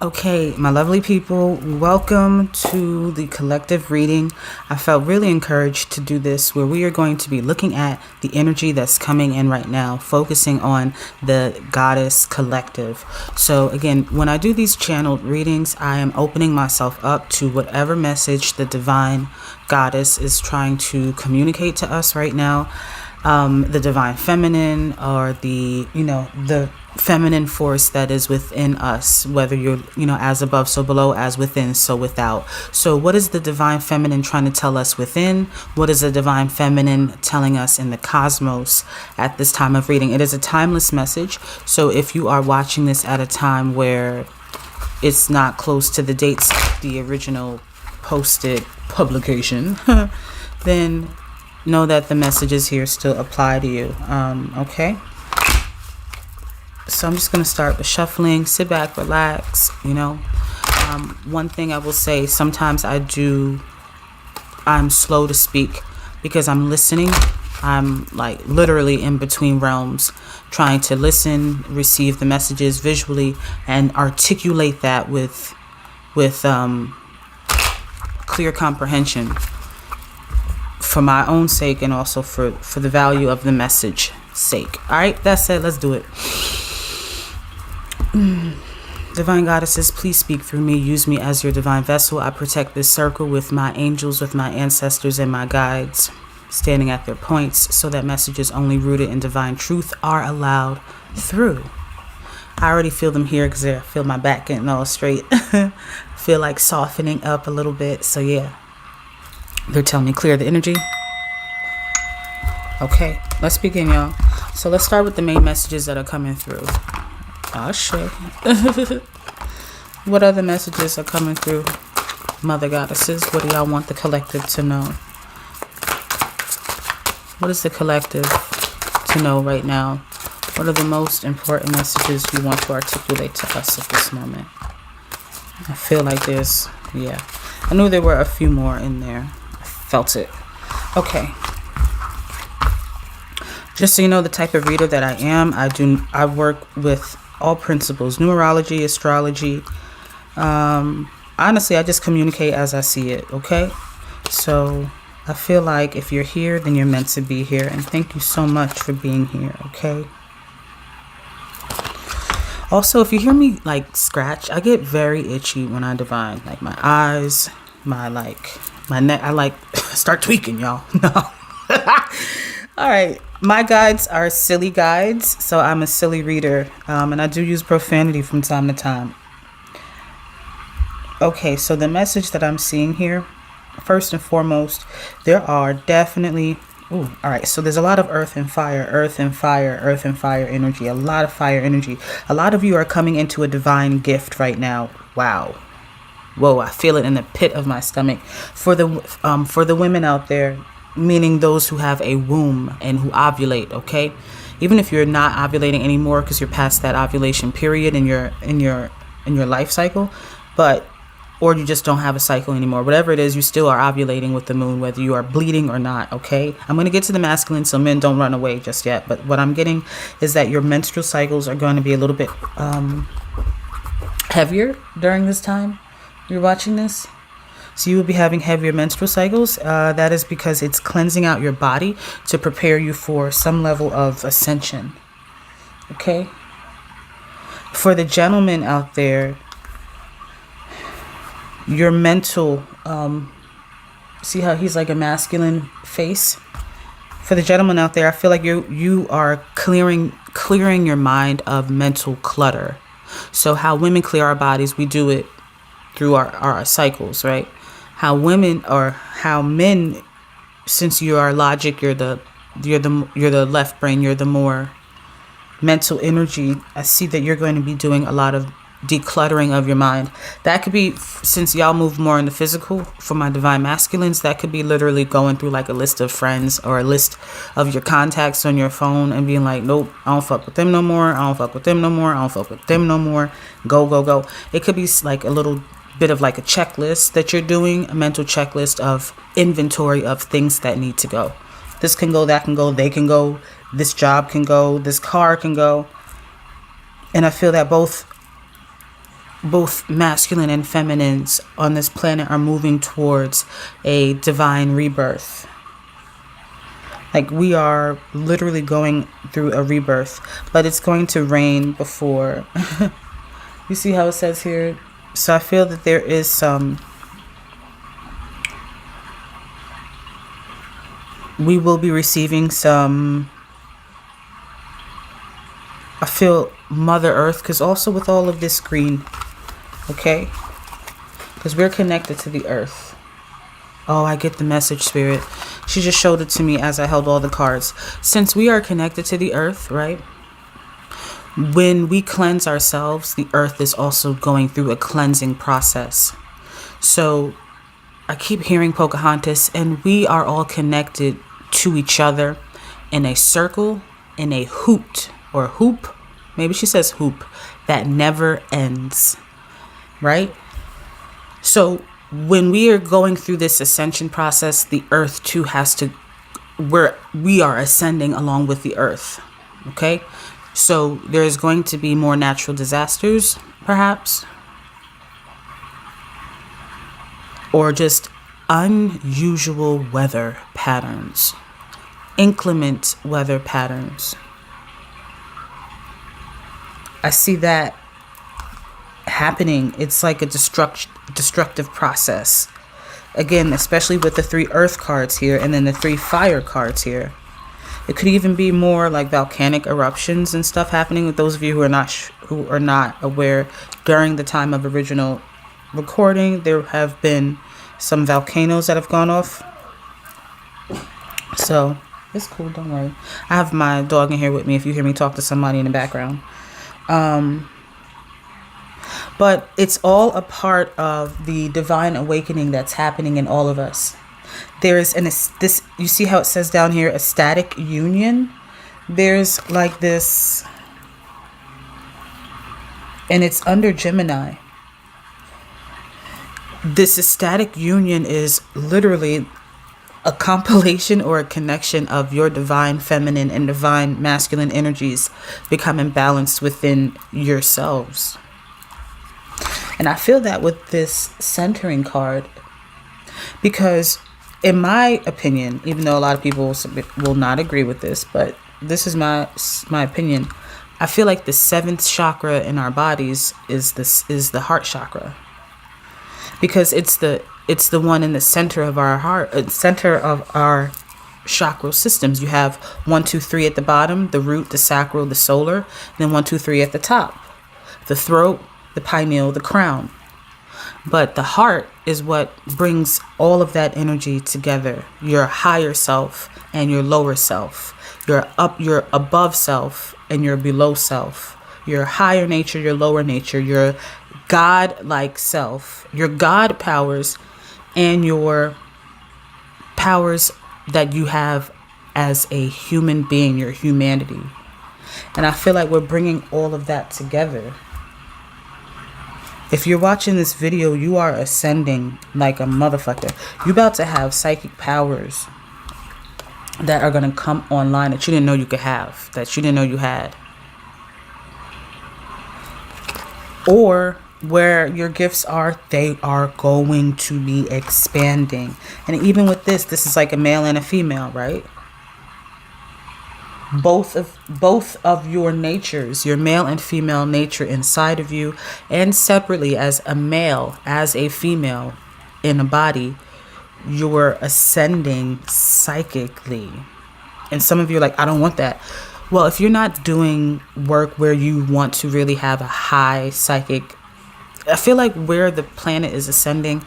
Okay, my lovely people, welcome to the collective reading. I felt really encouraged to do this where we are going to be looking at the energy that's coming in right now, focusing on the goddess collective. So again, when I do these channeled readings, I am opening myself up to whatever message the divine goddess is trying to communicate to us right now. The divine feminine, or the feminine force that is within us, whether you're, as above, so below, as within, so without. So what is the divine feminine trying to tell us within? What is the divine feminine telling us in the cosmos at this time of reading? It is a timeless message. So if you are watching this at a time where it's not close to the dates of the original posted publication, then know that the messages here still apply to you. Okay. So I'm just going to start with shuffling. Sit back, relax. One thing I will say, sometimes I'm slow to speak because I'm listening. I'm like literally in between realms, trying to listen, receive the messages visually, and articulate that with clear comprehension, for my own sake and also for the value of the message sake. All right, that said, let's do it. Divine goddesses, please speak through me. Use me as your divine vessel. I protect this circle with my angels, with my ancestors and my guides, standing at their points, so that messages only rooted in divine truth are allowed through. I already feel them here because I feel my back getting all straight. Feel like softening up a little bit. So yeah, they're telling me clear the energy. Okay, let's begin, y'all. So let's start with the main messages that are coming through. Oh shit. What other messages are coming through, mother goddesses? What do y'all want the collective to know? What is the collective to know right now? What are the most important messages you want to articulate to us at this moment? I feel like I knew there were a few more in there. I felt it. Okay. Just so you know the type of reader that I am, I work with all principles, numerology, astrology. Honestly, I just communicate as I see it, okay? So I feel like if you're here, then you're meant to be here. And thank you so much for being here, okay? Also, if you hear me like scratch, I get very itchy when I divine. Like my eyes, my neck, I start tweaking, y'all. No. All right. My guides are silly guides, so I'm a silly reader, and I do use profanity from time to time. Okay, so the message that I'm seeing here, first and foremost, there are definitely, all right, so there's a lot of earth and fire energy, a lot of fire energy. A lot of you are coming into a divine gift right now. Wow. Whoa, I feel it in the pit of my stomach. For the women out there, meaning those who have a womb and who ovulate, okay? Even if you're not ovulating anymore because you're past that ovulation period in your life cycle, or you just don't have a cycle anymore, whatever it is, you still are ovulating with the moon, whether you are bleeding or not, okay? I'm going to get to the masculine, so men don't run away just yet, but what I'm getting is that your menstrual cycles are going to be a little bit heavier during this time you're watching this. So you will be having heavier menstrual cycles. That is because it's cleansing out your body to prepare you for some level of ascension. Okay? For the gentlemen out there, your mental, see how he's like a masculine face? For the gentleman out there, I feel like you are clearing your mind of mental clutter. So how women clear our bodies, we do it through our cycles, right? How men, since you are logic, you're the left brain, you're the more mental energy. I see that you're going to be doing a lot of decluttering of your mind. That could be, since y'all move more in the physical, for my divine masculines, that could be literally going through like a list of friends or a list of your contacts on your phone and being like, nope, I don't fuck with them no more, I don't fuck with them no more, I don't fuck with them no more, go. It could be like a little bit of like a checklist that you're doing, a mental checklist of inventory of things that need to go. This can go, that can go, they can go, this job can go, this car can go. And I feel that both both masculine and feminines on this planet are moving towards a divine rebirth. Like, we are literally going through a rebirth, but it's going to rain before. You see how it says here? So I feel that there is some, we will be receiving some, I feel Mother Earth, because also with all of this green, okay? Because we're connected to the earth. Oh, I get the message, Spirit. She just showed it to me as I held all the cards. Since we are connected to the earth, right? When we cleanse ourselves, the earth is also going through a cleansing process. So I keep hearing Pocahontas, and we are all connected to each other in a circle, in a hoot or hoop. Maybe she says hoop that never ends, right? So when we are going through this ascension process, the earth too has to, we are ascending along with the earth. Okay. So there's going to be more natural disasters, perhaps, or just unusual weather patterns, inclement weather patterns. I see that happening. It's like a destructive process. Again, especially with the 3 earth cards here and then the 3 fire cards here. It could even be more like volcanic eruptions and stuff happening. With those of you who are not aware, during the time of original recording, there have been some volcanoes that have gone off. So it's cool, don't worry. I have my dog in here with me if you hear me talk to somebody in the background. But it's all a part of the divine awakening that's happening in all of us. There is this, you see how it says down here, ecstatic union? There's like this, and it's under Gemini. This ecstatic union is literally a compilation or a connection of your divine feminine and divine masculine energies becoming balanced within yourselves. And I feel that with this centering card, because in my opinion, even though a lot of people will not agree with this, but this is my opinion, I feel like the 7th chakra in our bodies is the heart chakra, because it's the one in the center of our heart, center of our chakral systems. You have 1, 2, 3 at the bottom, the root, the sacral, the solar, then 1, 2, 3 at the top, the throat, the pineal, the crown. But the heart is what brings all of that energy together. Your higher self and your lower self, your above self and your below self, your higher nature, your lower nature, your God-like self, your God powers, and your powers that you have as a human being, your humanity. And I feel like we're bringing all of that together. If you're watching this video, you are ascending like a motherfucker. You're about to have psychic powers that are going to come online that you didn't know you could have, that you didn't know you had. Or where your gifts are, they are going to be expanding. And even with this is like a male and a female, right? Both of your natures, your male and female nature inside of you, and separately as a male, as a female in a body, you're ascending psychically. And some of you are like, I don't want that. Well, if you're not doing work where you want to really have a high psychic, I feel like where the planet is ascending,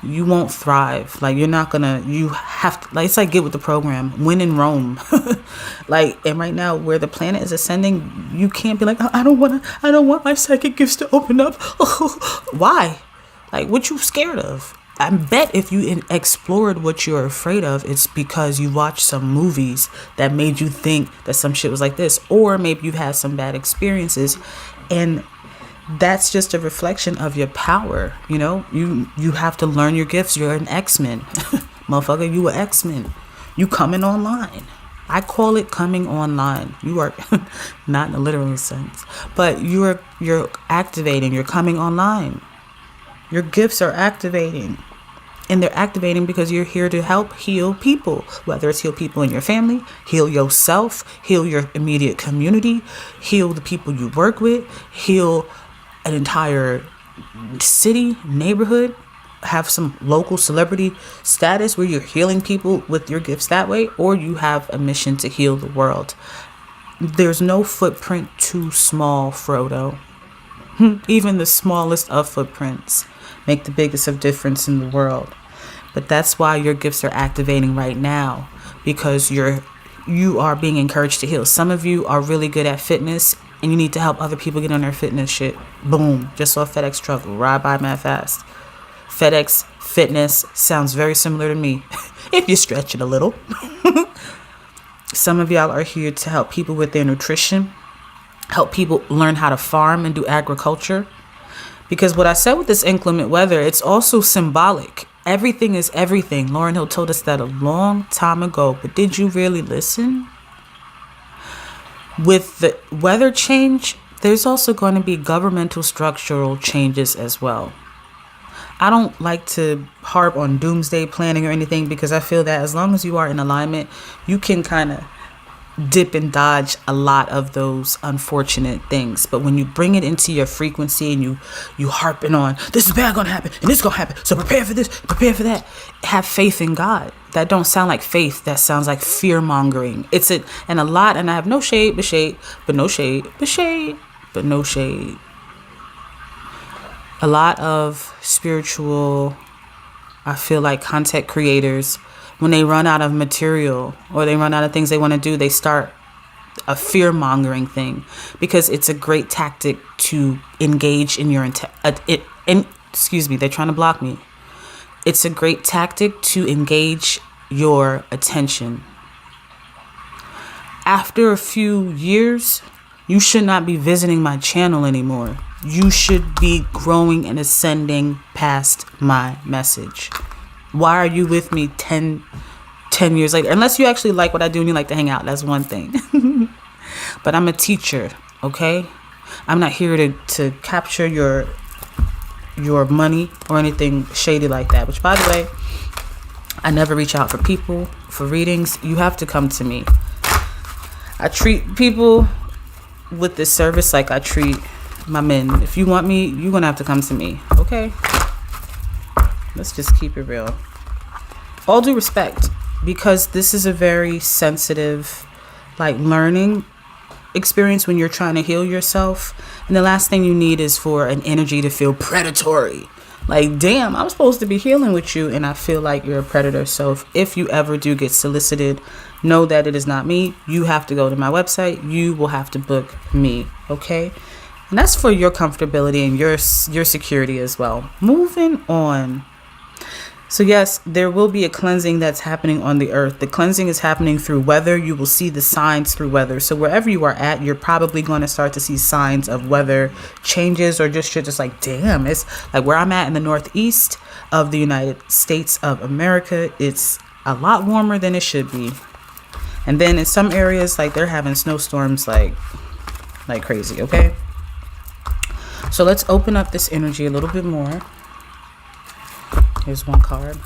you won't thrive. Like, you're not gonna, you have to, like, it's like get with the program, win in Rome. Like, and right now where the planet is ascending, you can't be like, I don't want my psychic gifts to open up. Why? Like, what you scared of? I bet if you explored what you're afraid of, it's because you watched some movies that made you think that some shit was like this, or maybe you've had some bad experiences, and that's just a reflection of your power. You know, you have to learn your gifts. You're an X-Men. Motherfucker, you an X-Men. You coming online. I call it coming online. You are not in a literal sense, but you're activating, you're coming online. Your gifts are activating. And they're activating because you're here to help heal people, whether it's heal people in your family, heal yourself, heal your immediate community, heal the people you work with, heal an entire city, neighborhood, have some local celebrity status where you're healing people with your gifts that way, or you have a mission to heal the world. There's no footprint too small, Frodo. Even the smallest of footprints make the biggest of difference in the world. But that's why your gifts are activating right now, because you are being encouraged to heal. Some of you are really good at fitness and you need to help other people get on their fitness shit. Boom. Just saw FedEx truck ride by mad fast. FedEx fitness sounds very similar to me if you stretch it a little. Some of y'all are here to help people with their nutrition, help people learn how to farm and do agriculture. Because what I said with this inclement weather, it's also symbolic. Everything is everything. Lauryn Hill told us that a long time ago, but did you really listen? With the weather change, there's also going to be governmental structural changes as well. I don't like to harp on doomsday planning or anything, because I feel that as long as you are in alignment, you can kind of dip and dodge a lot of those unfortunate things. But when you bring it into your frequency and you harping on, this is bad gonna happen and this gonna happen, so prepare for this, prepare for that, have faith in God. That don't sound like faith, that sounds like fear mongering. And I have no shade but shade, but no shade but shade, but no shade. A lot of spiritual, I feel like, content creators, when they run out of material or they run out of things they want to do, they start a fear-mongering thing, because it's a great tactic to engage in your they're trying to block me. It's a great tactic to engage your attention. After a few years, you should not be visiting my channel anymore. You should be growing and ascending past my message. Why are you with me 10 years later? Unless you actually like what I do and you like to hang out. That's one thing. But I'm a teacher, okay? I'm not here to capture your money or anything shady like that. Which, by the way, I never reach out for people for readings. You have to come to me. I treat people with this service like I treat my men. If you want me, you're going to have to come to me, okay? Let's just keep it real. All due respect, because this is a very sensitive, learning experience when you're trying to heal yourself. And the last thing you need is for an energy to feel predatory. Damn, I'm supposed to be healing with you, and I feel like you're a predator. So if you ever do get solicited, know that it is not me. You have to go to my website. You will have to book me, okay? And that's for your comfortability and your security as well. Moving on. So yes, there will be a cleansing that's happening on the earth. The cleansing is happening through weather. You will see the signs through weather. So wherever you are at, you're probably going to start to see signs of weather changes, or just you're just like, damn, it's like where I'm at in the northeast of the United States of America. It's a lot warmer than it should be. And then in some areas, they're having snowstorms like crazy, okay? So let's open up this energy a little bit more. Here's one card.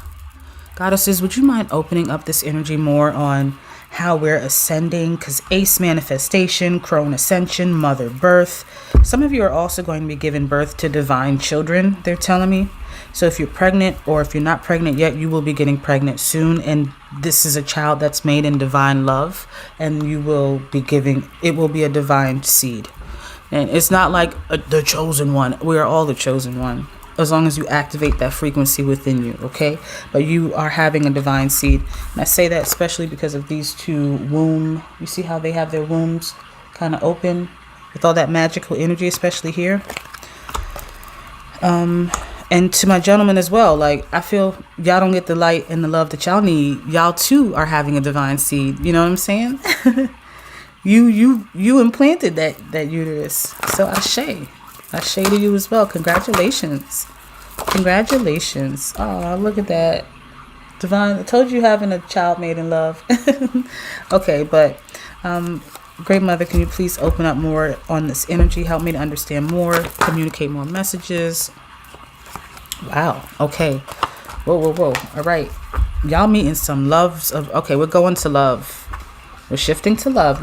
Goddesses, would you mind opening up this energy more on how we're ascending? Because ace manifestation, crone ascension, mother birth. Some of you are also going to be giving birth to divine children, they're telling me. So if you're pregnant, or if you're not pregnant yet, you will be getting pregnant soon. And this is a child that's made in divine love. And you will be giving, it will be a divine seed. And it's not like the chosen one. We are all the chosen one, as long as you activate that frequency within you, okay? But you are having a divine seed. And I say that especially because of these two womb. You see how they have their wombs kind of open with all that magical energy, especially here. And to my gentlemen as well, I feel y'all don't get the light and the love that y'all need. Y'all too are having a divine seed. You know what I'm saying? You implanted that uterus. So Ashe to you as well. Congratulations. Oh, look at that. Divine, I told you having a child made in love. Okay, but Great Mother, can you please open up more on this energy? Help me to understand more, communicate more messages. Wow. Okay. Whoa. All right. Y'all meeting some loves of... Okay, we're going to love. We're shifting to love.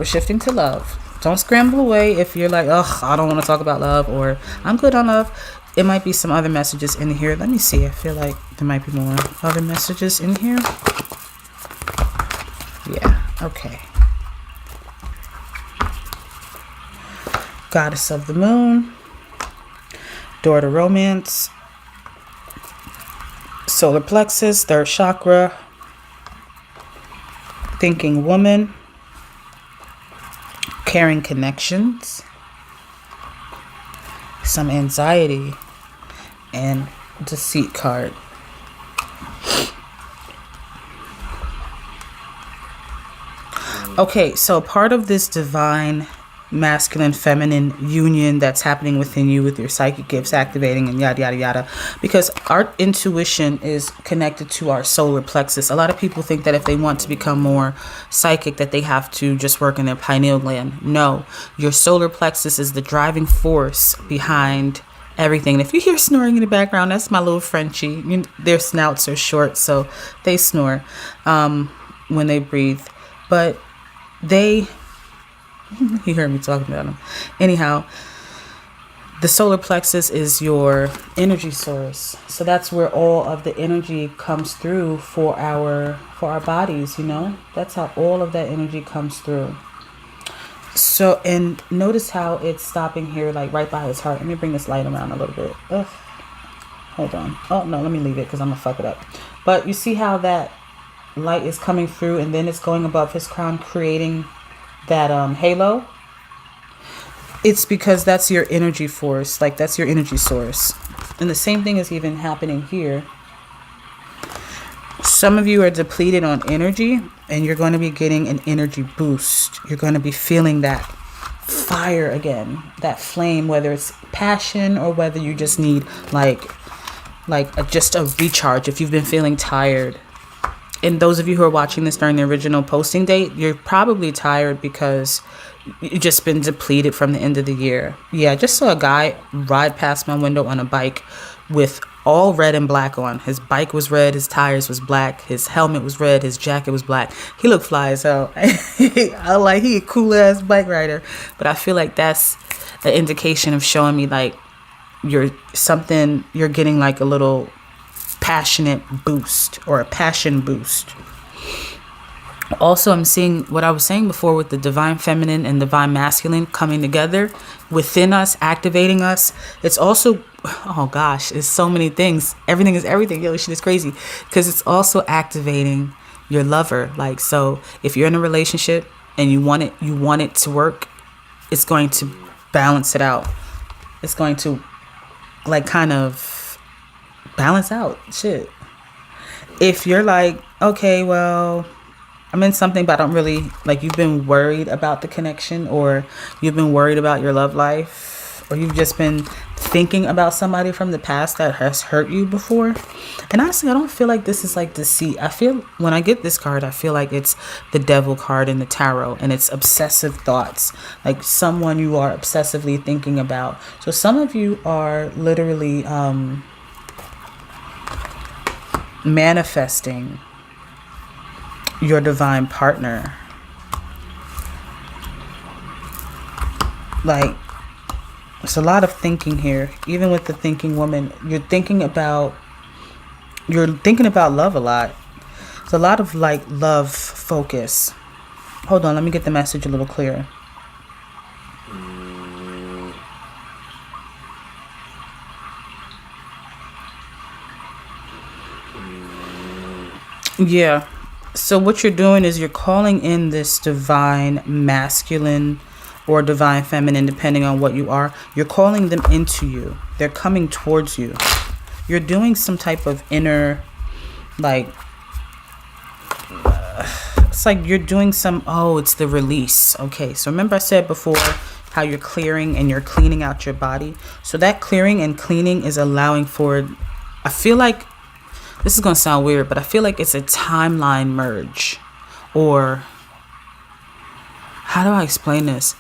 Don't scramble away if you're like, ugh, I don't want to talk about love, or I'm good on love. It might be some other messages in here. Let me see. I feel like there might be more other messages in here. Yeah. Okay. Goddess of the Moon. Door to Romance. Solar Plexus. Third Chakra. Thinking Woman. Caring Connections. Some Anxiety. And Deceit card. Okay, so part of this divine masculine feminine union that's happening within you with your psychic gifts activating and yada yada yada, because our intuition is connected to our solar plexus. A lot of people think that if they want to become more psychic that they have to just work in their pineal gland. No, your solar plexus is the driving force behind everything. And if you hear snoring in the background, that's my little Frenchie. Their snouts are short, so they snore when they breathe, but you heard me talking about them. Anyhow, the solar plexus is your energy source. So that's where all of the energy comes through for our bodies, That's how all of that energy comes through. So, and notice how it's stopping here, like right by his heart. Let me bring this light around a little bit. Ugh. Hold on. Oh, no, let me leave it because I'm going to fuck it up. But you see how that light is coming through and then it's going above his crown, creating that halo? It's because that's your energy force, like that's your energy source. And the same thing is even happening here. Some of you are depleted on energy and you're going to be getting an energy boost. You're going to be feeling that fire again, that flame, whether it's passion or whether you just need just a recharge if you've been feeling tired. And those of you who are watching this during the original posting date, you're probably tired because you've just been depleted from the end of the year. Yeah, I just saw a guy ride past my window on a bike with all red and black on. His bike was red, his tires was black, his helmet was red, his jacket was black. He looked fly as hell. I like, he a cool ass bike rider. But I feel like that's an indication of showing me like you're getting like a little passionate boost or a passion boost. Also, I'm seeing what I was saying before with the divine feminine and divine masculine coming together within us, activating us. It's also, oh gosh, it's so many things. Everything is everything. Yo, shit is crazy. Because it's also activating your lover. Like, so if you're in a relationship and you want it to work, it's going to balance it out. It's going to like kind of balance out shit. If you're like, okay, well, I'm in something, but I don't really, like, you've been worried about the connection, or you've been worried about your love life, or you've just been thinking about somebody from the past that has hurt you before. And honestly, I don't feel like this is like deceit. I feel when I get this card, I feel like it's the devil card in the tarot, and it's obsessive thoughts, like someone you are obsessively thinking about. So some of you are literally manifesting your divine partner. Like, it's a lot of thinking here. Even with the thinking woman, you're thinking about love a lot. It's a lot of like love focus. Hold on, let me get the message a little clearer. Yeah. So what you're doing is you're calling in this divine masculine or divine feminine, depending on what you are. You're calling them into you. They're coming towards you. You're doing some type of inner, like, it's like you're doing some, it's the release. Okay. So remember I said before how you're clearing and you're cleaning out your body. So that clearing and cleaning is allowing for, I feel like this is going to sound weird, but I feel like it's a timeline merge. Or how do I explain this?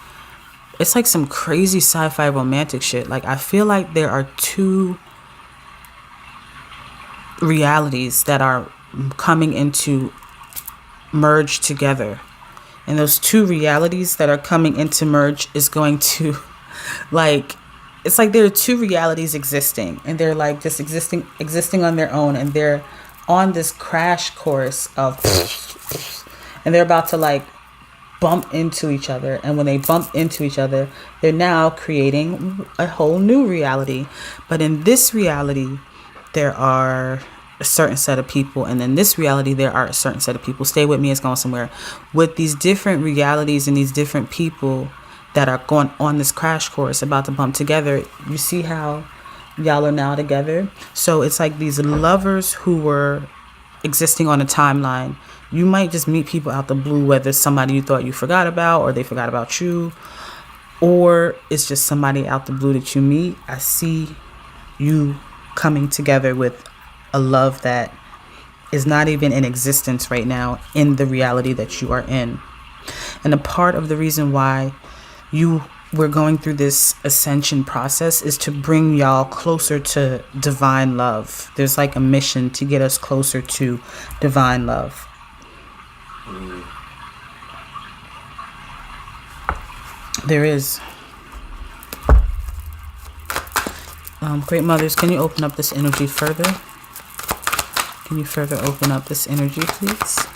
It's like some crazy sci-fi romantic shit. Like, I feel like there are two realities that are coming into merge together. And those two realities that are coming into merge is going to, like, it's like there are two realities existing, and they're like just existing on their own, and they're on this crash course of, and they're about to like bump into each other. And when they bump into each other, they're now creating a whole new reality. But in this reality, there are a certain set of people, and in this reality there are a certain set of people. Stay with me, it's going somewhere. With these different realities and these different people that are going on this crash course about to bump together, you see how y'all are now together. So it's like these lovers who were existing on a timeline. You might just meet people out the blue, whether it's somebody you thought you forgot about or they forgot about you, or it's just somebody out the blue that you meet. I see you coming together with a love that is not even in existence right now in the reality that you are in. And a part of the reason why we're going through this ascension process is to bring y'all closer to divine love. There's like a mission to get us closer to divine love. There is. Great mothers, can you open up this energy further? Can you further open up this energy, please?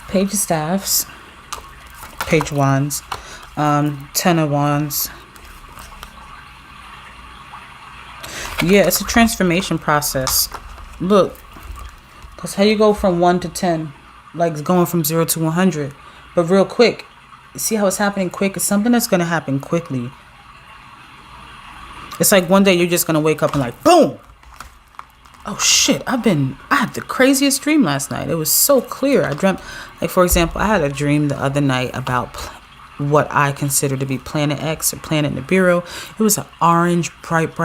Page of Staffs, Page Wands, Ten of Wands. Yeah, it's a transformation process. Look, because how you go from 1 to 10, like it's going from 0 to 100, but real quick. See how it's happening quick? It's something that's going to happen quickly. It's like one day you're just going to wake up and like, boom. Oh shit, I had the craziest dream last night. It was so clear. I dreamt, like for example, I had a dream the other night about what I consider to be Planet X or Planet Nibiru. It was an orange, bright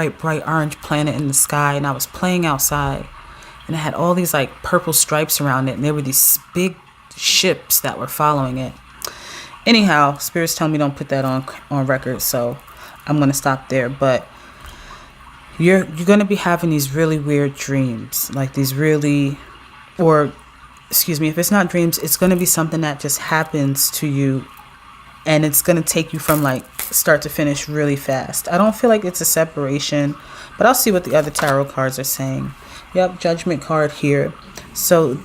orange planet in the sky, and I was playing outside, and it had all these like purple stripes around it, and there were these big ships that were following it. Anyhow, spirits tell me don't put that on record, so I'm gonna stop there. But you're gonna be having these really weird dreams, like these really, or excuse me, if it's not dreams, it's gonna be something that just happens to you, and it's gonna take you from like start to finish really fast. I don't feel like it's a separation, but I'll see what the other tarot cards are saying. Yep, Judgment card here. So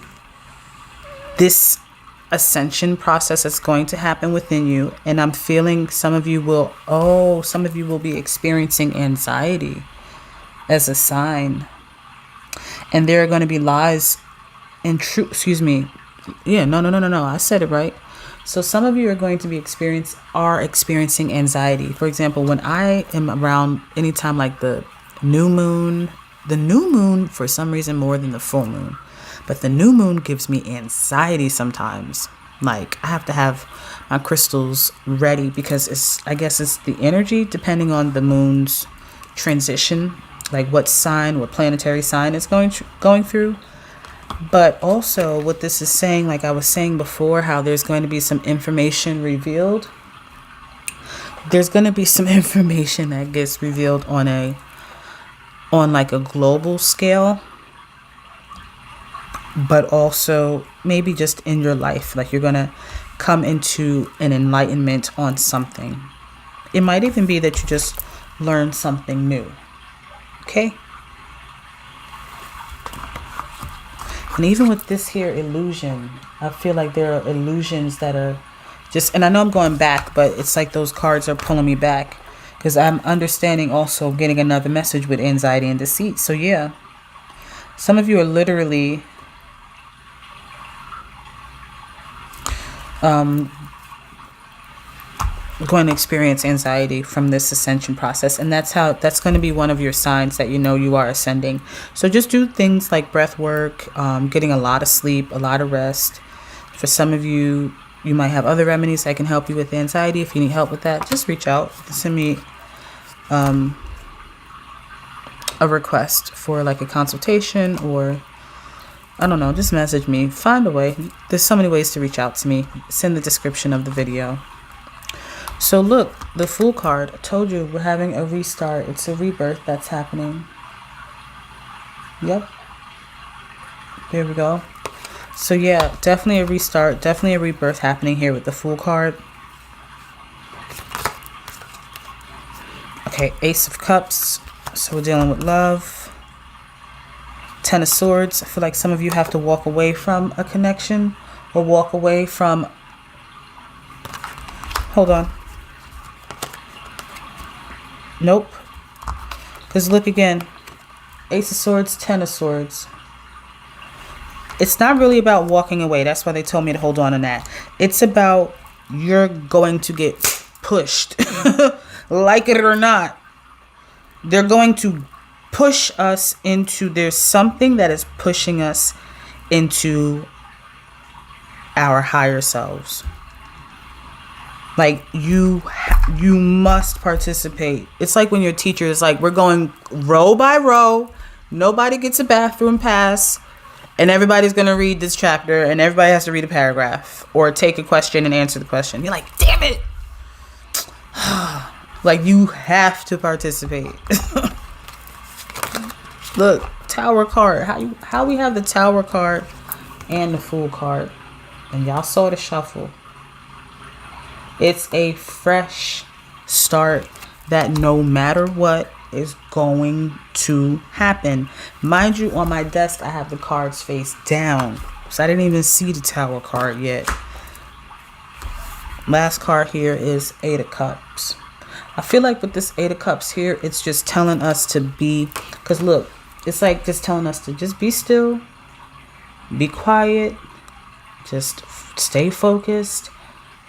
this ascension process that's going to happen within you, and I'm feeling some of you will be experiencing anxiety as a sign, and there are going to be lies and truth. Excuse me. Yeah, no. I said it right. So some of you are going to be experiencing anxiety. For example, when I am around anytime like the new moon for some reason more than the full moon, but the new moon gives me anxiety sometimes. Like I have to have my crystals ready because I guess it's the energy depending on the moon's transition, like what planetary sign it's going through. But also what this is saying, like I was saying before, how there's going to be some information revealed. There's going to be some information that gets revealed on like a global scale, but also maybe just in your life. Like you're going to come into an enlightenment on something. It might even be that you just learn something new. Okay. And even with this here illusion, I feel like there are illusions that are just, and I know I'm going back, but it's like those cards are pulling me back. Because I'm understanding also getting another message with anxiety and deceit. So yeah, some of you are literally going to experience anxiety from this ascension process, and that's going to be one of your signs that you know you are ascending. So just do things like breath work, getting a lot of sleep, a lot of rest. For some of you, you might have other remedies that can help you with anxiety. If you need help with that, just reach out, send me a request for like a consultation, or I don't know, just message me. Find a way. There's so many ways to reach out to me. It's in the description of the video. So look, the Fool card. I told you we're having a restart. It's a rebirth that's happening. Yep. There we go. So yeah, definitely a restart. Definitely a rebirth happening here with the Fool card. Okay, Ace of Cups. So we're dealing with love. Ten of Swords. I feel like some of you have to walk away from a connection, or walk away from... Hold on. Nope. Because look again. Ace of Swords, Ten of Swords. It's not really about walking away. That's why they told me to hold on to that. It's about you're going to get pushed. Like it or not. They're going to push us into... There's something that is pushing us into our higher selves. Like you must participate. It's like when your teacher is like, we're going row by row. Nobody gets a bathroom pass. And everybody's going to read this chapter. And everybody has to read a paragraph. Or take a question and answer the question. You're like, damn it. Like you have to participate. Look, Tower card. How we have the Tower card and the Fool card. And y'all saw the shuffle. It's a fresh start that no matter what is going to happen. Mind you, on my desk, I have the cards face down. So I didn't even see the Tower card yet. Last card here is Eight of Cups. I feel like with this Eight of Cups here, it's just telling us to be... Because look, it's like just telling us to just be still. Be quiet. Just stay focused.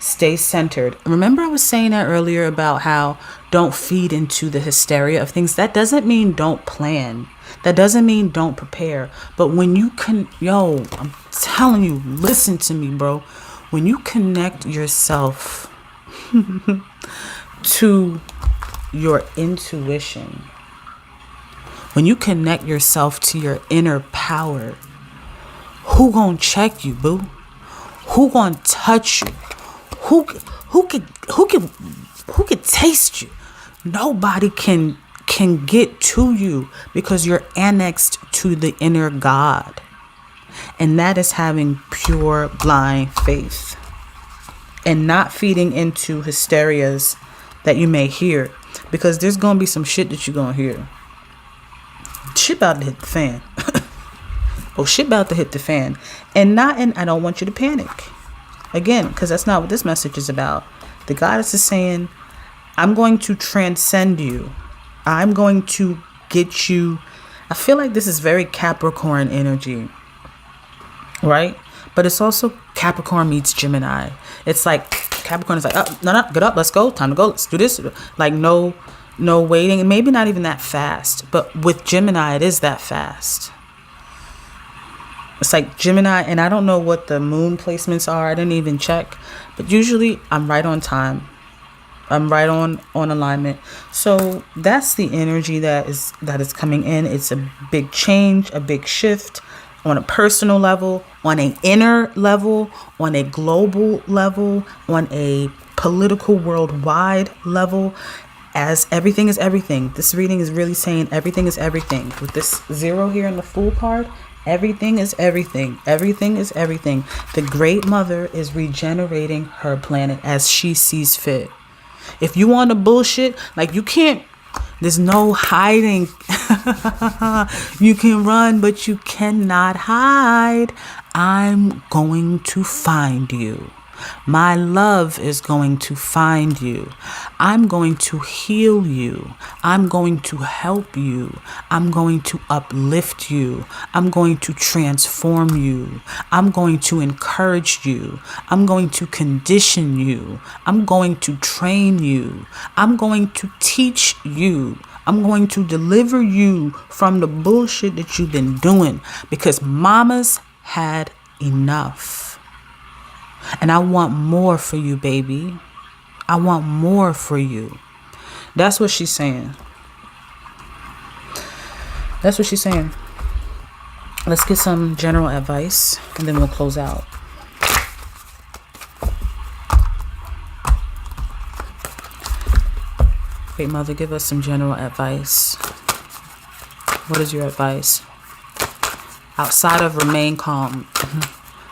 Stay centered. Remember I was saying that earlier about how don't feed into the hysteria of things. That doesn't mean don't plan. That doesn't mean don't prepare. But when you can, I'm telling you, listen to me, bro. When you connect yourself to your intuition, when you connect yourself to your inner power, who gonna check you, boo? Who gonna touch you? Who could taste you? Nobody can get to you because you're annexed to the inner God. And that is having pure blind faith and not feeding into hysterias that you may hear, because there's going to be some shit that you're going to hear. Shit about to hit the fan. Oh, shit about to hit the fan. And I don't want you to panic. Again, because that's not what this message is about. The goddess is saying, I'm going to transcend you. I'm going to get you. I feel like this is very Capricorn energy. Right? But it's also Capricorn meets Gemini. It's like Capricorn is like, oh, no, get up, let's go. Time to go. Let's do this. Like no waiting. And maybe not even that fast. But with Gemini, it is that fast. It's like Gemini, and I don't know what the moon placements are. I didn't even check. But usually I'm right on time. I'm right on alignment. So that's the energy that is coming in. It's a big change, a big shift on a personal level, on an inner level, on a global level, on a political worldwide level. As everything is everything. This reading is really saying everything is everything. With this 0 here in the Fool card, everything is everything. Everything is everything. The Great Mother is regenerating her planet as she sees fit. If you want to bullshit, like you can't, there's no hiding. You can run, but you cannot hide. I'm going to find you. My love is going to find you. I'm going to heal you. I'm going to help you. I'm going to uplift you. I'm going to transform you. I'm going to encourage you. I'm going to condition you. I'm going to train you. I'm going to teach you. I'm going to deliver you from the bullshit that you've been doing, because mama's had enough. And I want more for you, baby. I want more for you. That's what she's saying. That's what she's saying. Let's get some general advice and then we'll close out. Great Mother, give us some general advice. What is your advice? Outside of remain calm.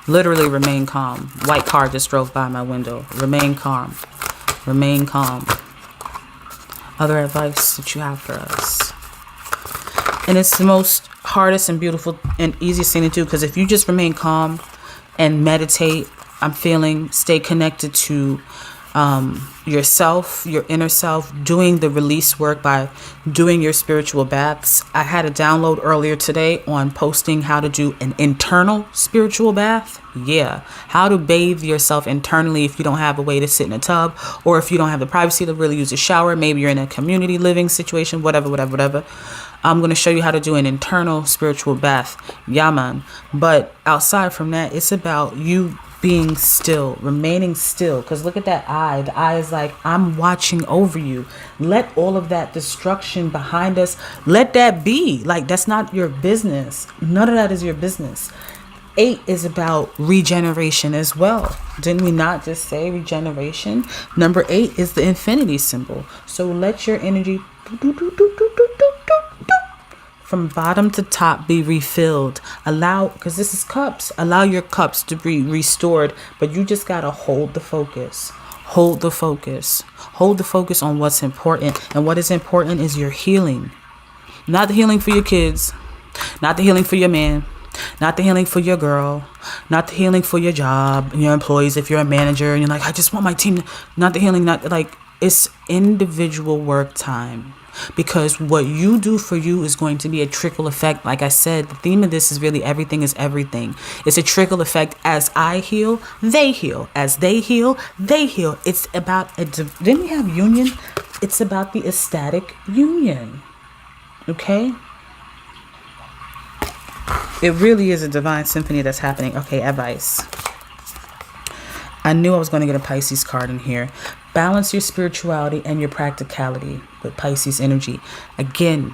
Literally remain calm. White car just drove by my window. Remain calm. Remain calm. Other advice that you have for us. And it's the most hardest and beautiful and easiest thing to do, because if you just remain calm and meditate, I'm feeling, stay connected to yourself, your inner self, doing the release work by doing your spiritual baths. I had a download earlier today on posting how to do an internal spiritual bath. Yeah, how to bathe yourself internally if you don't have a way to sit in a tub, or if you don't have the privacy to really use a shower. Maybe you're in a community living situation, whatever. I'm going to show you how to do an internal spiritual bath. Yaman. But outside from that, it's about you being still, remaining still. Because look at that eye. The eye is like, I'm watching over you. Let all of that destruction behind us, let that be. Like, that's not your business. None of that is your business. 8 is about regeneration as well. Didn't we not just say regeneration? Number 8 is the infinity symbol. So let your energy from bottom to top be refilled. Allow, because this is cups, allow your cups to be restored, but you just got to hold the focus. Hold the focus. Hold the focus on what's important. And what is important is your healing. Not the healing for your kids, not the healing for your man, not the healing for your girl, not the healing for your job and your employees. If you're a manager and you're like, I just want my team, not the healing, not like, it's individual work time. Because what you do for you is going to be a trickle effect. Like I said, the theme of this is really everything is everything. It's a trickle effect. As I heal, they heal. As they heal, they heal. It's about didn't we have union? It's about the ecstatic union. Okay? It really is a divine symphony that's happening. Okay, advice. I knew I was going to get a Pisces card in here. Balance your spirituality and your practicality with Pisces energy. Again,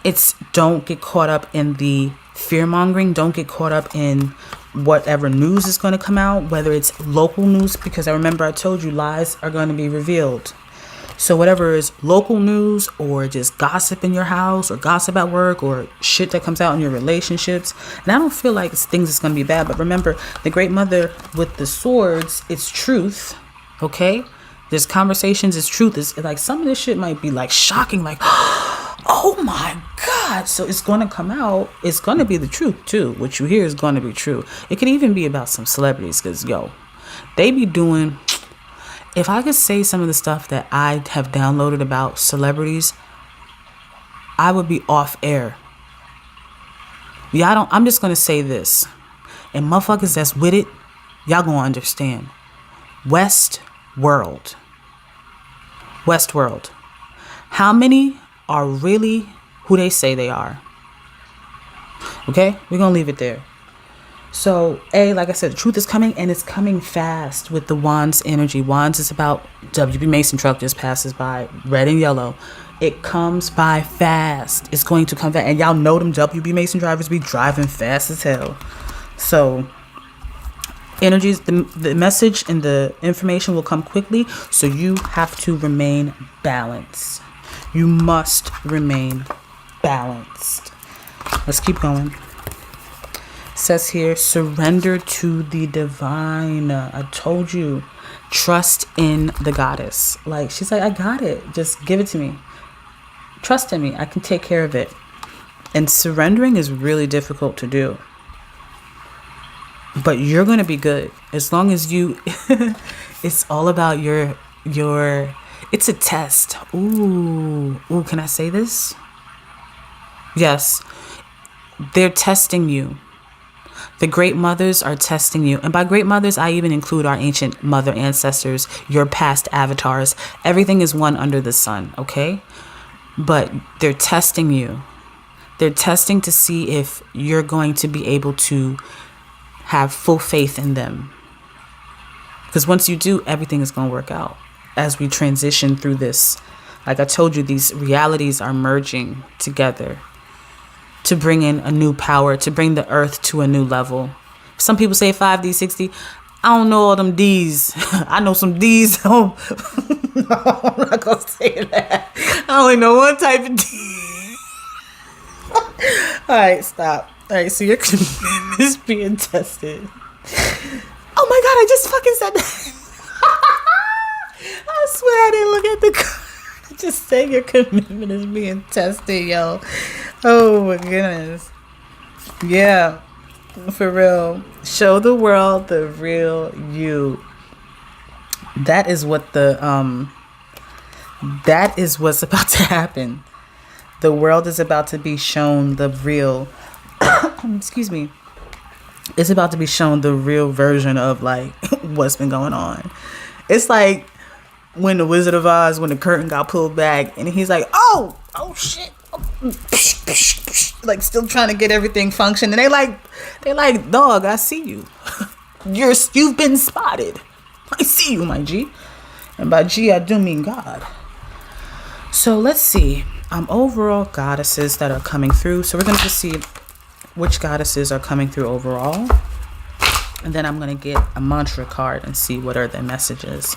it's don't get caught up in the fear mongering. Don't get caught up in whatever news is going to come out, whether it's local news, because I remember I told you lies are going to be revealed. So whatever is local news or just gossip in your house or gossip at work or shit that comes out in your relationships. And I don't feel like things is going to be bad. But remember, the Great Mother with the swords, it's truth. Okay? There's conversations, it's truth. It's like some of this shit might be like shocking, like, oh my God. So it's going to come out. It's going to be the truth too. What you hear is going to be true. It could even be about some celebrities because, they be doing... If I could say some of the stuff that I have downloaded about celebrities, I would be off air. I'm just going to say this. And motherfuckers that's with it, y'all going to understand. Westworld. How many are really who they say they are? Okay? We're going to leave it there. So, like I said, the truth is coming, and it's coming fast with the Wands energy. Wands is about WB Mason truck just passes by, red and yellow. It comes by fast. It's going to come fast. And y'all know them WB Mason drivers be driving fast as hell. So, energies, the message and the information will come quickly. So, you have to remain balanced. You must remain balanced. Let's keep going. Says here, surrender to the divine. I told you, trust in the goddess. Like, she's like, I got it. Just give it to me. Trust in me. I can take care of it. And surrendering is really difficult to do. but you're going to be good as long as you it's all about your it's a test. Ooh, can I say this? Yes, they're testing you. The great mothers are testing you. And by great mothers, I even include our ancient mother ancestors, your past avatars. Everything is one under the sun, okay? But they're testing you. They're testing to see if you're going to be able to have full faith in them. Because once you do, everything is going to work out as we transition through this. Like I told you, these realities are merging together to bring in a new power, to bring the earth to a new level. Some people say 5D, 6D. I don't know all them D's. I know some D's. No, I'm not going to say that. I only know one type of D. All right, stop. All right, so your commitment is being tested. Oh my God, I just fucking said that. I swear I didn't look at the card. I just said your commitment is being tested, yo. Oh my goodness. Yeah, for real. Show the world the real you. That is what that is what's about to happen. The world is about to be shown the real excuse me. It's about to be shown the real version of like what's been going on. It's like when the Wizard of Oz, when the curtain got pulled back and he's like, oh shit. Like still trying to get everything function, and they like, dog, I see you. You've been spotted. I see you, my G. And by G, I do mean God. So let's see. Overall goddesses that are coming through. So we're going to just see which goddesses are coming through overall. And then I'm going to get a mantra card and see what are their messages.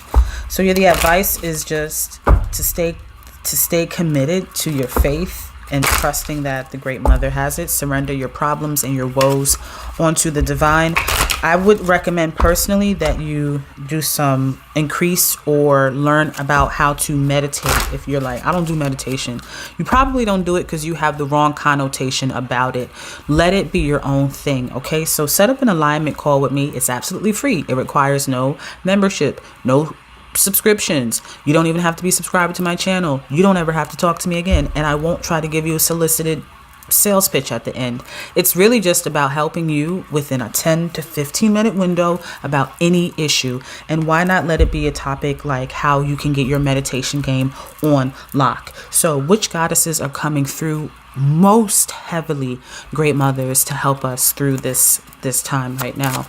So yeah, the advice is just to stay committed to your faith and trusting that the Great Mother has it. Surrender your problems and your woes onto the divine. I would recommend personally that you do some increase or learn about how to meditate. If you're like, I don't do meditation, you probably don't do it because you have the wrong connotation about it. Let it be your own thing. Okay, so set up an alignment call with me. It's absolutely free. It requires no membership, no subscriptions. You don't even have to be subscribed to my channel. You don't ever have to talk to me again, and I won't try to give you a solicited sales pitch at the end. It's really just about helping you within a 10 to 15 minute window about any issue. And why not let it be a topic like how you can get your meditation game on lock? So which goddesses are coming through most heavily, Great Mothers, to help us through this time right now?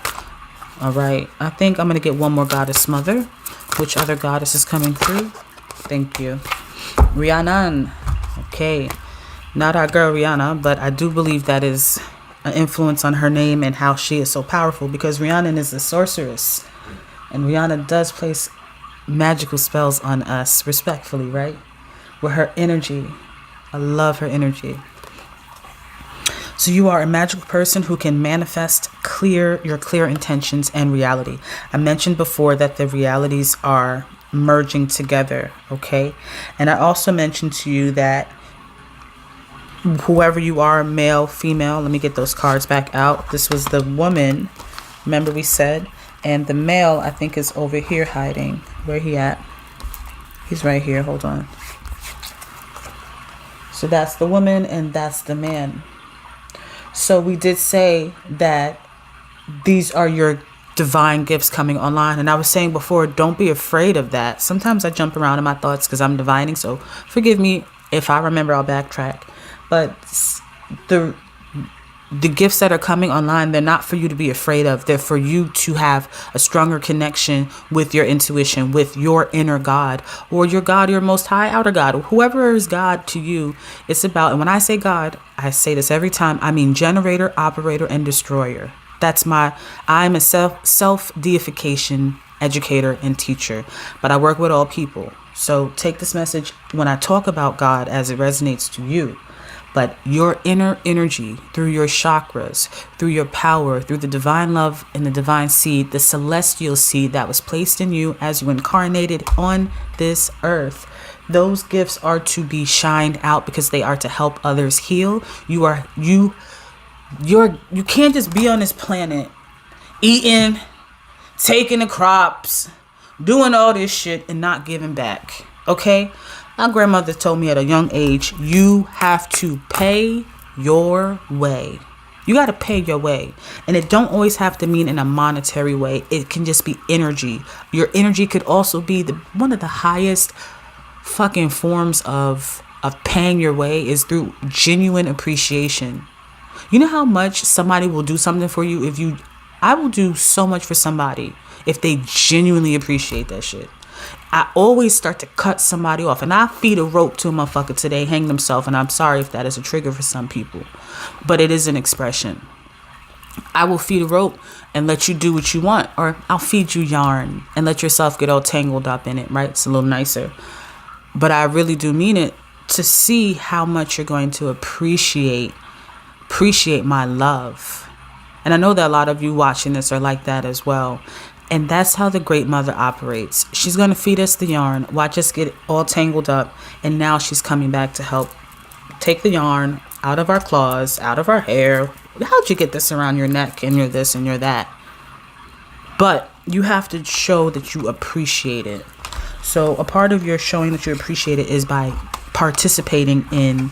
All right, I think I'm gonna get one more goddess mother. Which other goddess is coming through? Thank you. Rhiannon. Okay. Not our girl Rihanna, but I do believe that is an influence on her name and how she is so powerful, because Rhiannon is a sorceress. And Rihanna does place magical spells on us, respectfully, right? With her energy. I love her energy. So you are a magical person who can manifest your clear intentions and reality. I mentioned before that the realities are merging together, okay? And I also mentioned to you that whoever you are, male, female, let me get those cards back out. This was the woman, remember we said, and the male I think is over here hiding. Where he at? He's right here, hold on. So that's the woman and that's the man. So we did say that these are your divine gifts coming online. And I was saying before, don't be afraid of that. Sometimes I jump around in my thoughts because I'm divining. So forgive me if I remember, I'll backtrack. But the gifts that are coming online, they're not for you to be afraid of. They're for you to have a stronger connection with your intuition, with your inner God, or your God, your most high outer God, or whoever is God to you. It's about, and when I say God, I say this every time, I mean generator, operator, and destroyer. I'm a self-deification educator and teacher, but I work with all people. So take this message when I talk about God as it resonates to you. But your inner energy, through your chakras, through your power, through the divine love and the divine seed, the celestial seed that was placed in you as you incarnated on this earth, those gifts are to be shined out because they are to help others heal. You can't just be on this planet eating, taking the crops, doing all this shit and not giving back. Okay? My grandmother told me at a young age, you have to pay your way. You got to pay your way. And it don't always have to mean in a monetary way. It can just be energy. Your energy could also be one of the highest fucking forms of paying your way is through genuine appreciation. You know how much somebody will do something for you I will do so much for somebody if they genuinely appreciate that shit. I always start to cut somebody off, and I feed a rope to a motherfucker today, hang themselves, and I'm sorry if that is a trigger for some people, but it is an expression. I will feed a rope and let you do what you want, or I'll feed you yarn and let yourself get all tangled up in it, right? It's a little nicer. But I really do mean it, to see how much you're going to appreciate my love. And I know that a lot of you watching this are like that as well. And that's how the Great Mother operates. She's going to feed us the yarn, watch us get all tangled up, and now she's coming back to help take the yarn out of our claws, out of our hair. How'd you get this around your neck and you're this and you're that? But you have to show that you appreciate it. So a part of your showing that you appreciate it is by participating in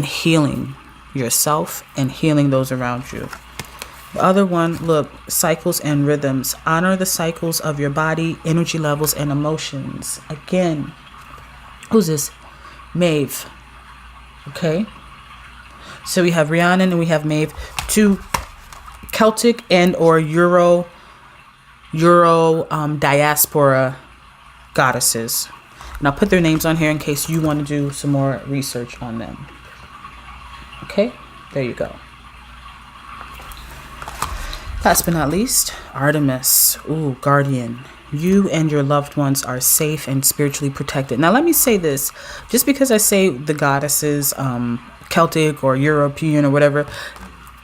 healing yourself and healing those around you. The other one, look, cycles and rhythms. Honor the cycles of your body, energy levels, and emotions. Again, who's this? Maeve. Okay. So we have Rhiannon and we have Maeve, two Celtic and or Euro diaspora goddesses. And I'll put their names on here in case you want to do some more research on them. Okay, there you go. Last but not least, Artemis. Ooh, guardian. You and your loved ones are safe and spiritually protected. Now, let me say this. Just because I say the goddesses, Celtic or European or whatever,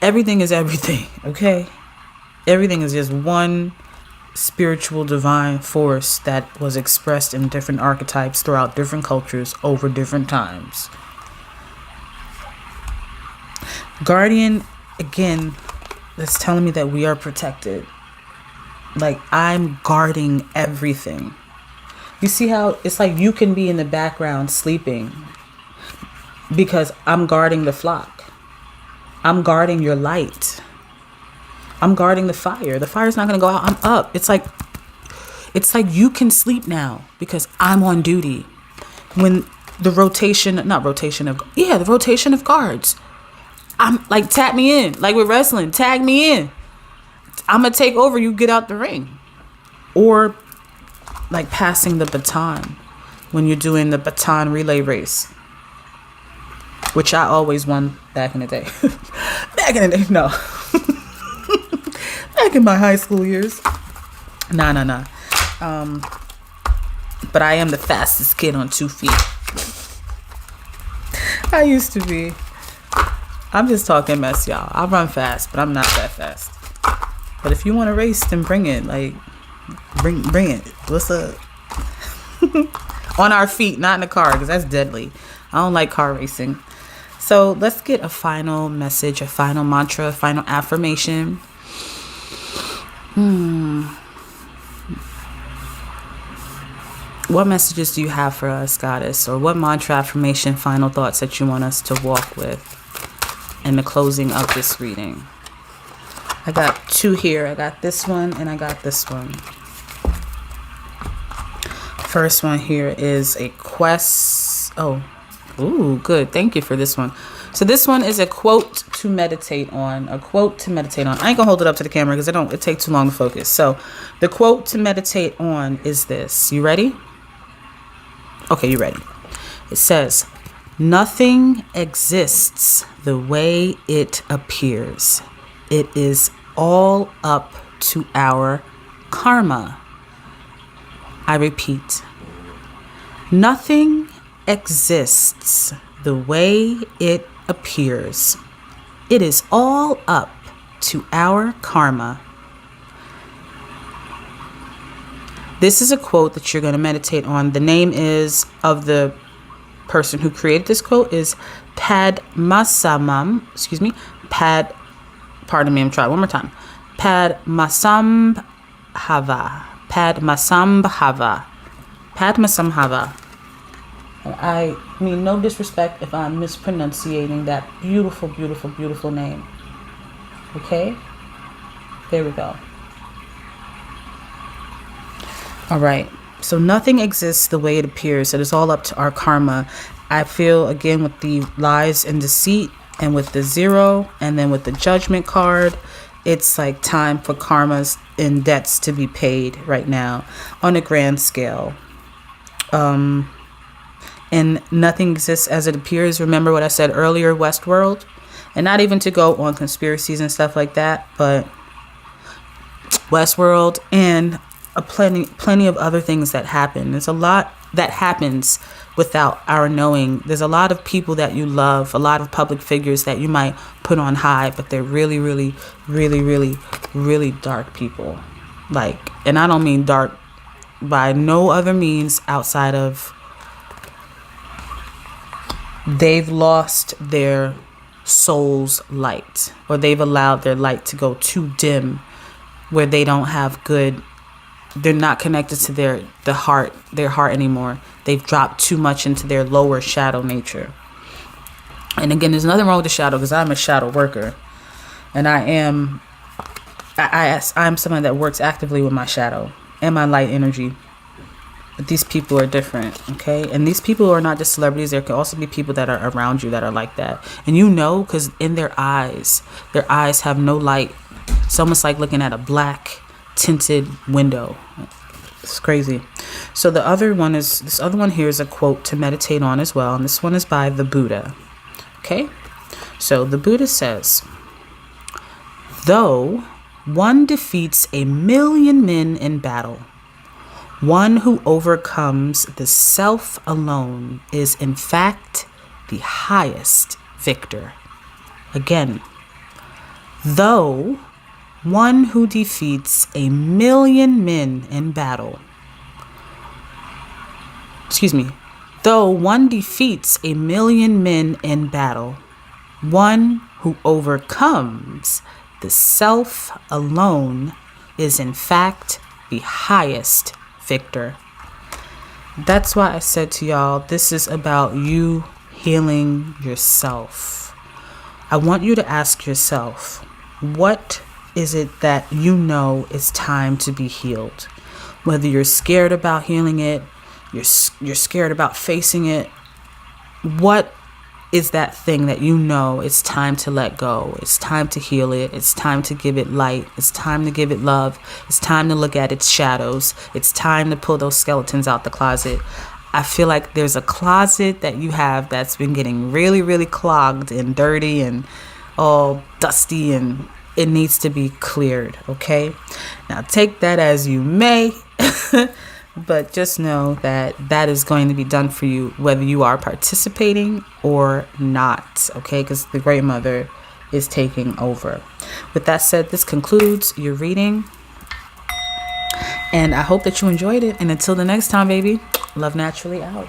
everything is everything, okay? Everything is just one spiritual divine force that was expressed in different archetypes throughout different cultures over different times. Guardian, again, that's telling me that we are protected. Like, I'm guarding everything. You see how it's like you can be in the background sleeping because I'm guarding the flock. I'm guarding your light. I'm guarding the fire. The fire's not going to go out. I'm up. It's like you can sleep now because I'm on duty. When the rotation of guards. I'm like, tap me in. Like with wrestling, tag me in. I'm going to take over. You get out the ring. Or like passing the baton when you're doing the baton relay race, which I always won back in the day. Back in the day, no. Back in my high school years. Nah. But I am the fastest kid on 2 feet. I used to be. I'm just talking mess, y'all. I run fast, but I'm not that fast. But if you want to race, then bring it. Like, bring it. What's up? On our feet, not in the car, because that's deadly. I don't like car racing. So let's get a final message, a final mantra, a final affirmation. What messages do you have for us, Goddess? Or what mantra, affirmation, final thoughts that you want us to walk with in the closing of this reading? I got 2 here. I got this one and I got this one. First one here is a quest. Oh, ooh, good. Thank you for this one. So this one is a quote to meditate on. A quote to meditate on. I ain't gonna hold it up to the camera because it takes too long to focus. So the quote to meditate on is this. You ready? Okay, you ready? It says, "Nothing exists the way it appears. It is all up to our karma." I repeat, nothing exists the way it appears. It is all up to our karma. This is a quote that you're going to meditate on. The name of the person who created this quote is Padmasambhava Pardon me, I'm trying one more time. Padmasambhava. Padmasambhava. Padmasambhava. I mean, no disrespect if I'm mispronunciating that beautiful, beautiful, beautiful name. Okay? There we go. All right. So nothing exists the way it appears. It is all up to our karma. I feel, again, with the lies and deceit and with the 0 and then with the judgment card, it's like time for karmas and debts to be paid right now on a grand scale. And nothing exists as it appears. Remember what I said earlier, Westworld? And not even to go on conspiracies and stuff like that, but Westworld and plenty of other things that happen. There's a lot that happens without our knowing. There's a lot of people that you love, a lot of public figures that you might put on high, but they're really, really, really, really, really dark people. Like, and I don't mean dark by no other means outside of they've lost their soul's light, or they've allowed their light to go too dim where they don't have good, they're not connected to their heart anymore. They've dropped too much into their lower shadow nature. And again, there's nothing wrong with the shadow, because I'm a shadow worker, and I'm someone that works actively with my shadow and my light energy. But these people are different, okay? And these people are not just celebrities. There could also be people that are around you that are like that. And you know, because in their eyes have no light. It's almost like looking at a black tinted window. It's crazy. So this other one here is a quote to meditate on as well. And this one is by the Buddha, okay? So the Buddha says, though one defeats 1,000,000 men in battle, one who overcomes the self alone is in fact the highest victor. Though one who defeats 1,000,000 men in battle, though one defeats 1,000,000 men in battle, one who overcomes the self alone is in fact the highest victor. That's why I said to y'all, this is about you healing yourself. I want you to ask yourself, what is it that you know is time to be healed? Whether you're scared about healing it, you're scared about facing it, what is that thing that you know it's time to let go? It's time to heal it. It's time to give it light. It's time to give it love. It's time to look at its shadows. It's time to pull those skeletons out the closet. I feel like there's a closet that you have that's been getting really, really clogged and dirty and all dusty, and it needs to be cleared, okay? Now take that as you may. But just know that that is going to be done for you, whether you are participating or not, okay? Because the Great Mother is taking over. With that said, this concludes your reading. And I hope that you enjoyed it. And until the next time, baby, Love Naturally out.